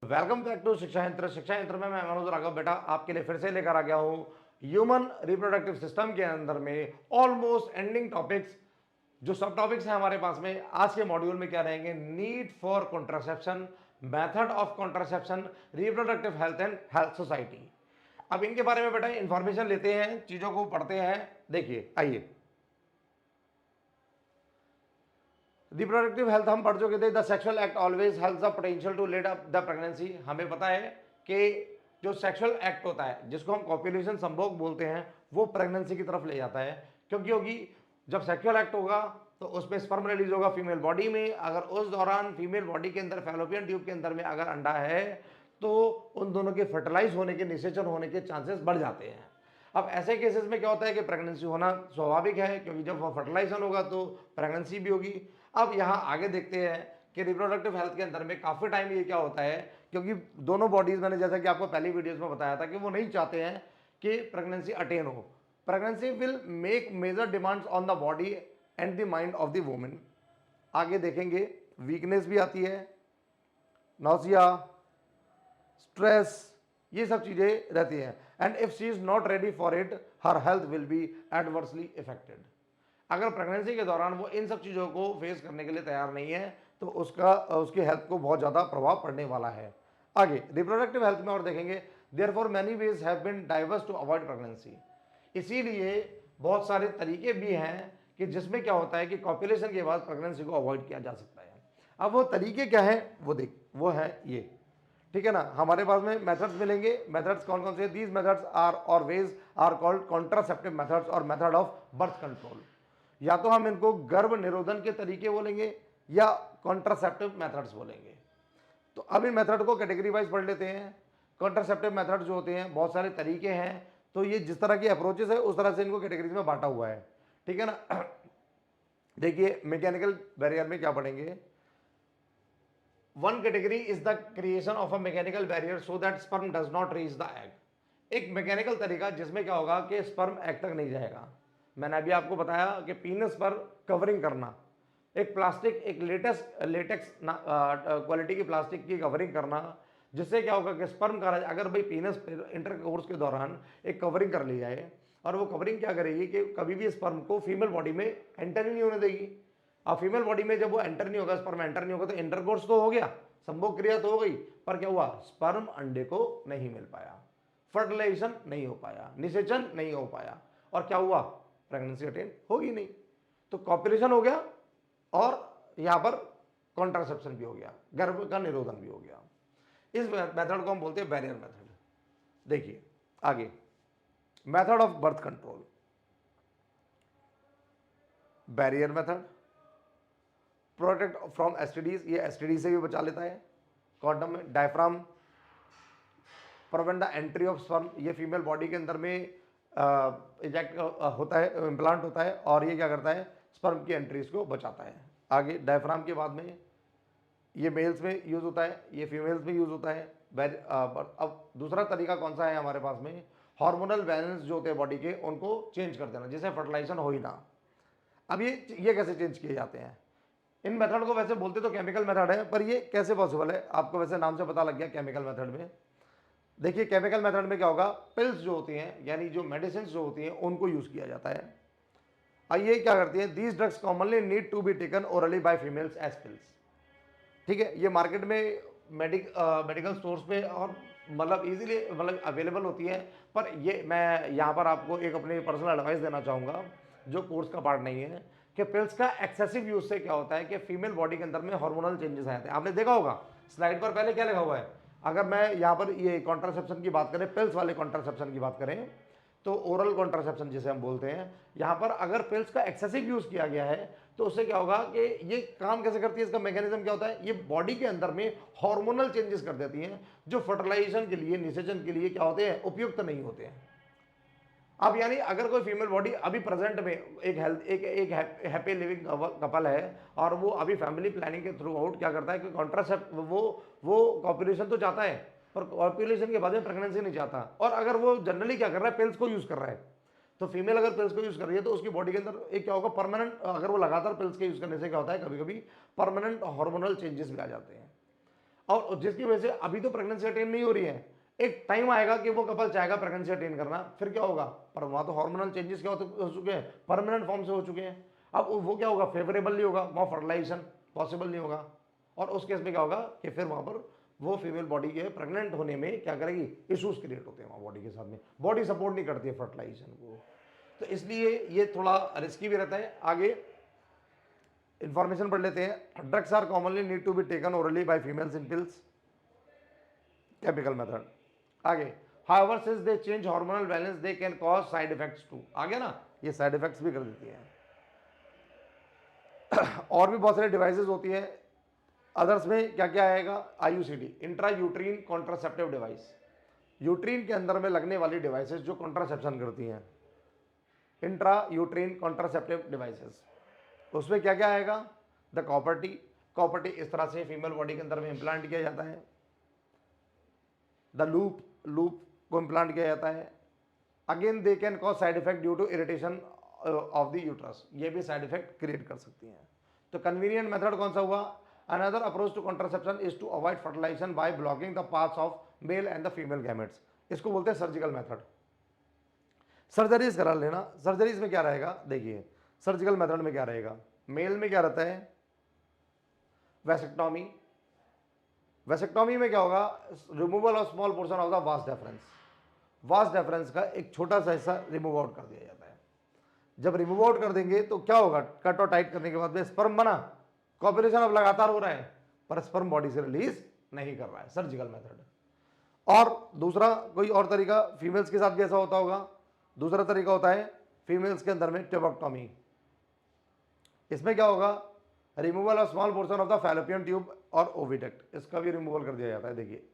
Welcome back to शिक्षा यंत्र। शिक्षा यंत्र में मैं मनोज राघव बेटा आपके लिए फिर से लेकर आ गया हूं ह्यूमन रिप्रोडक्टिव सिस्टम के अंदर में ऑलमोस्ट एंडिंग टॉपिक्स। जो सब टॉपिक्स हैं हमारे पास में आज के मॉड्यूल में क्या रहेंगे? Need for contraception, method of contraception, reproductive health and health society. अब इनके बारे में बेटा इंफॉर्मेशन लेते हैं, चीजों को पढ़ते हैं। देखिए आइए, रिप्रोडक्टिव हेल्थ हम पढ़ चुके थे। The sexual act always health the potential to lead up the pregnancy. हमें पता है कि जो सेक्सुअल एक्ट होता है जिसको हम कॉपुलेशन संभोग बोलते हैं वो प्रेगनेंसी की तरफ ले जाता है। क्योंकि जब सेक्सुअल एक्ट होगा तो उसमें स्पर्म रिलीज होगा फीमेल बॉडी में। अगर उस दौरान फीमेल बॉडी के अंदर फैलोपियन ट्यूब के अंदर में अगर अंडा है तो उन दोनों के फर्टिलाइज होने के, निषेचन होने के चांसेस बढ़ जाते हैं। अब ऐसे केसेस में क्या होता है कि प्रेगनेंसी होना स्वाभाविक है, क्योंकि जब वो फर्टिलाइजेशन होगा तो प्रेगनेंसी भी होगी। अब यहाँ आगे देखते हैं कि रिप्रोडक्टिव हेल्थ के अंदर में काफ़ी टाइम ये क्या होता है, क्योंकि दोनों बॉडीज, मैंने जैसा कि आपको पहली वीडियोस में बताया था कि वो नहीं चाहते हैं कि प्रेगनेंसी अटेन हो। Pregnancy will make major demands on the body and the mind of the women. आगे देखेंगे वीकनेस भी आती है, नौसिया, स्ट्रेस, ये सब चीजें रहती हैं। And if she is not ready for it her health will be adversely affected. अगर प्रेगनेंसी के दौरान वो इन सब चीजों को फेस करने के लिए तैयार नहीं है तो उसकी हेल्थ को बहुत ज्यादा प्रभाव पड़ने वाला है। आगे रिप्रोडक्टिव हेल्थ में और देखेंगे, therefore many ways have been डाइवर्स टू अवॉइड प्रेगनेंसी। इसीलिए बहुत सारे तरीके भी हैं कि जिसमें क्या होता है कि कॉपुलेशन के बाद प्रेगनेंसी को अवॉइड किया जा सकता है। अब वो तरीके क्या है वो है ये, ठीक है ना। हमारे पास में मेथड्स मिलेंगे। मेथड्स कौन कौन से? These methods are or ways are called contraceptive methods or method of birth control. या तो हम इनको गर्भ निरोधन के तरीके बोलेंगे या कॉन्ट्रासेप्टिव मेथड्स बोलेंगे। तो अब इन मेथड को कैटेगरी वाइज पढ़ लेते हैं। कॉन्ट्रासेप्टिव मेथड जो होते हैं, बहुत सारे तरीके हैं, तो ये जिस तरह की अप्रोचेस है उस तरह से इनको कैटेगरीज में बांटा हुआ है, ठीक है ना। देखिए मैकेनिकल बैरियर में क्या पढ़ेंगे? One category is the creation of a mechanical barrier so that sperm does not reach the egg. एक मैकेनिकल तरीका जिसमें क्या होगा कि स्पर्म एग तक नहीं जाएगा। मैंने अभी आपको बताया कि पीनस पर कवरिंग करना, एक प्लास्टिक, एक लेटेक्स क्वालिटी की प्लास्टिक की कवरिंग करना, जिससे क्या होगा कि स्पर्म का अगर भाई पीनस इंटरकोर्स के दौरान एक कवरिंग कर ली जाए, और वो कवरिंग क्या करेगी कि कभी भी स्पर्म को फीमेल बॉडी में एंटर ही नहीं होने देगी। अब फीमेल बॉडी में जब वो एंटर नहीं होगा, स्पर्म एंटर नहीं होगा, तो इंटरकोर्स तो हो गया, संभोग क्रिया तो हो गई, पर क्या हुआ? स्पर्म अंडे को नहीं मिल पाया, फर्टिलाइजेशन नहीं हो पाया, निषेचन नहीं हो पाया, और क्या हुआ? प्रेगनेंसी अटेन होगी नहीं। तो कॉपुलेशन हो गया और यहां पर कॉन्ट्रासेप्शन भी हो गया, गर्भ का निरोधन भी हो गया। इस मेथड को हम बोलते हैं बैरियर मेथड। देखिए आगे, method of birth control. Barrier method protect from STDs, ये एसटीडी से भी बचा लेता है। कॉन्डम में diaphragm prevent the entry of sperm, ये फीमेल बॉडी के अंदर में इजेक्ट होता है, इम्प्लांट होता है, और ये क्या करता है? स्पर्म की एंट्रीज को बचाता है। आगे डायफ्राम के बाद में ये मेल्स में यूज होता है, ये फीमेल्स में यूज होता है। अब दूसरा तरीका कौन सा है हमारे पास में? हार्मोनल बैलेंस जो होते हैं बॉडी के, उनको चेंज कर देना, जिससे फर्टिलाइजेशन हो ही ना। अब ये कैसे चेंज किए जाते हैं? इन मेथड को वैसे बोलते तो केमिकल मेथड है, पर ये कैसे पॉसिबल है? आपको वैसे नाम से पता लग गया केमिकल मेथड में। देखिए केमिकल मेथड में क्या होगा? पिल्स जो होती हैं, यानी जो मेडिसिन जो होती हैं, उनको यूज किया जाता है। और ये क्या करती हैं? These drugs commonly need to be taken orally by females as pills, ठीक है। ये मार्केट में मेडिकल स्टोर्स पे और मतलब इजीली मतलब अवेलेबल होती है। पर ये मैं यहाँ पर आपको एक अपनी पर्सनल एडवाइस देना चाहूँगा, जो कोर्स का पार्ट नहीं है, कि पिल्स का एक्सेसिव यूज से क्या होता है कि फीमेल बॉडी के अंदर में हार्मोनल चेंजेस आते हैं। आपने देखा होगा स्लाइड पर पहले क्या लिखा हुआ है। अगर मैं यहाँ पर ये कॉन्ट्रासेप्शन की बात करें, पिल्स वाले कॉन्ट्रासेप्शन की बात करें, तो ओरल कॉन्ट्रासेप्शन जिसे हम बोलते हैं, यहाँ पर अगर पिल्स का एक्सेसिव यूज किया गया है तो उससे क्या होगा कि ये काम कैसे करती है, इसका मैकेनिज्म क्या होता है? ये बॉडी के अंदर में हार्मोनल चेंजेस कर देती हैं, जो फर्टिलाइजेशन के लिए, निषेचन के लिए क्या होते हैं? उपयुक्त नहीं होते हैं। अब यानी अगर कोई फीमेल बॉडी अभी प्रेजेंट में एक हेल्थ एक हैप्पी लिविंग कपल है, और वो अभी फैमिली प्लानिंग के थ्रू आउट क्या करता है कि कॉन्ट्रासेप्ट वो कॉपुलेशन तो चाहता है, पर कॉपुलेशन के बाद में प्रेगनेंसी नहीं चाहता। और अगर वो जनरली क्या कर रहा है? पिल्स को यूज कर रहा है। तो फीमेल अगर पिल्स को यूज कर रही है तो उसकी बॉडी के अंदर एक क्या होगा? परमानेंट, अगर वो लगातार पिल्स के यूज करने से क्या होता है, कभी कभी परमानेंट हार्मोनल चेंजेस भी आ जाते हैं। और जिसकी वजह से अभी तो प्रेगनेंसी अटेन नहीं हो रही है, एक टाइम आएगा कि वो कपल चाहेगा प्रेगनेंसी अटेन करना, फिर क्या होगा, पर वहां तो हार्मोनल चेंजेस क्या हो चुके हैं, परमानेंट फॉर्म से हो चुके हैं। अब वो क्या होगा, फेवरेबल नहीं होगा, वहां फर्टिलाइजेशन पॉसिबल नहीं होगा, और उस केस में क्या होगा कि फिर वहां पर वो फीमेल बॉडी के प्रेग्नेंट होने में क्या करेगी, इश्यूज क्रिएट होते हैं वहां बॉडी के साथ में, बॉडी सपोर्ट नहीं करती है फर्टिलाइजेशन को, तो इसलिए ये थोड़ा रिस्की भी रहता है। आगे इंफॉर्मेशन पढ़ लेते हैं। Drugs are commonly need to be taken orally by females in pills, chemical method. आगे however since they change hormonal balance they can cause side effects too, आ गया ना, ये साइड इफेक्ट्स भी कर देती है। और भी बहुत सारे डिवाइसेस होती है, अदर्स में क्या क्या आएगा, IUCD, intra uterine contraceptive device, uterine के अंदर में लगने वाली डिवाइसेस जो कॉन्ट्रासेप्शन करती हैं, इंट्रा यूट्रीन कॉन्ट्रासेप्टिव डिवाइसेस, उसमें क्या क्या आएगा, द कॉपर्टी, कॉपर्टी इस तरह से फीमेल बॉडी के अंदर में इम्प्लांट किया जाता है, द लूप, लूप को इम्प्लांट किया जाता है। Again they can cause side effect due to irritation of the uterus, ये भी साइड इफेक्ट क्रिएट कर सकती हैं। तो कन्वीनियंट मेथड कौन सा हुआ, another approach to contraception is to avoid fertilisation by blocking the paths of male and the female gametes, इसको बोलते हैं सर्जिकल मेथड। सर्जरीज करा लेना, सर्जरीज में क्या रहेगा, देखिए सर्जिकल मेथड में क्या रहेगा, मेल में क्या रहता है, वैसेक्टॉमी, वैसेक्टॉमी में क्या होगा, removal of small portion of the vas deferens, vas deferens का एक छोटा सा हिस्सा रिमूव आउट कर दिया जाता है। जब रिमूव आउट कर देंगे तो क्या होगा, कट और टाइट करने के बाद में स्पर्म बना, कॉपुलेशन अब लगातार हो रहा है पर स्पर्म बॉडी से रिलीज नहीं कर रहा है, सर्जिकल मेथड। और दूसरा कोई और तरीका फीमेल्स के साथ भी ऐसा होता होगा, दूसरा तरीका होता है फीमेल्स के अंदर में ट्यूबेक्टॉमी, इसमें क्या होगा, removal of small portion of the fallopian tube और ओविडक्ट, इसका भी रिमूवल कर दिया जाता है। देखिए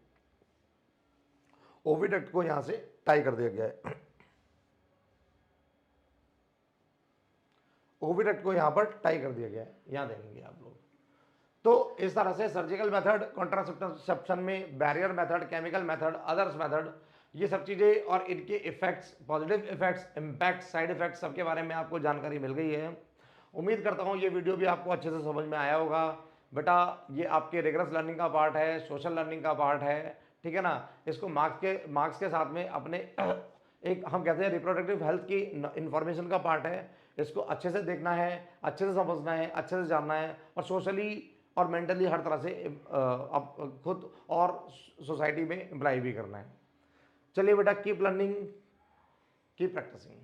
ओविडक्ट को यहां से टाई कर दिया गया है, ओविडक्ट को यहां पर टाई कर दिया गया है, यहां देखेंगे आप लोग। तो इस तरह से सर्जिकल मेथड, कॉन्ट्रासेप्शन में barrier method, chemical method, others method, ये सब चीजें और इनके effects, positive effects, impact, side effects, सबके बारे में आपको जानकारी मिल गई है। उम्मीद करता हूँ ये वीडियो भी आपको अच्छे से समझ में आया होगा। बेटा ये आपके रिगरस लर्निंग का पार्ट है, सोशल लर्निंग का पार्ट है, ठीक है ना, इसको मार्क्स के साथ में अपने एक हम कहते हैं रिप्रोडक्टिव हेल्थ की इंफॉर्मेशन का पार्ट है, इसको अच्छे से देखना है, अच्छे से समझना है, अच्छे से जानना है, और सोशली और मेंटली हर तरह से अब खुद और सोसाइटी में इम्प्लाई भी करना है। चलिए बेटा, कीप लर्निंग, कीप प्रैक्टिसिंग।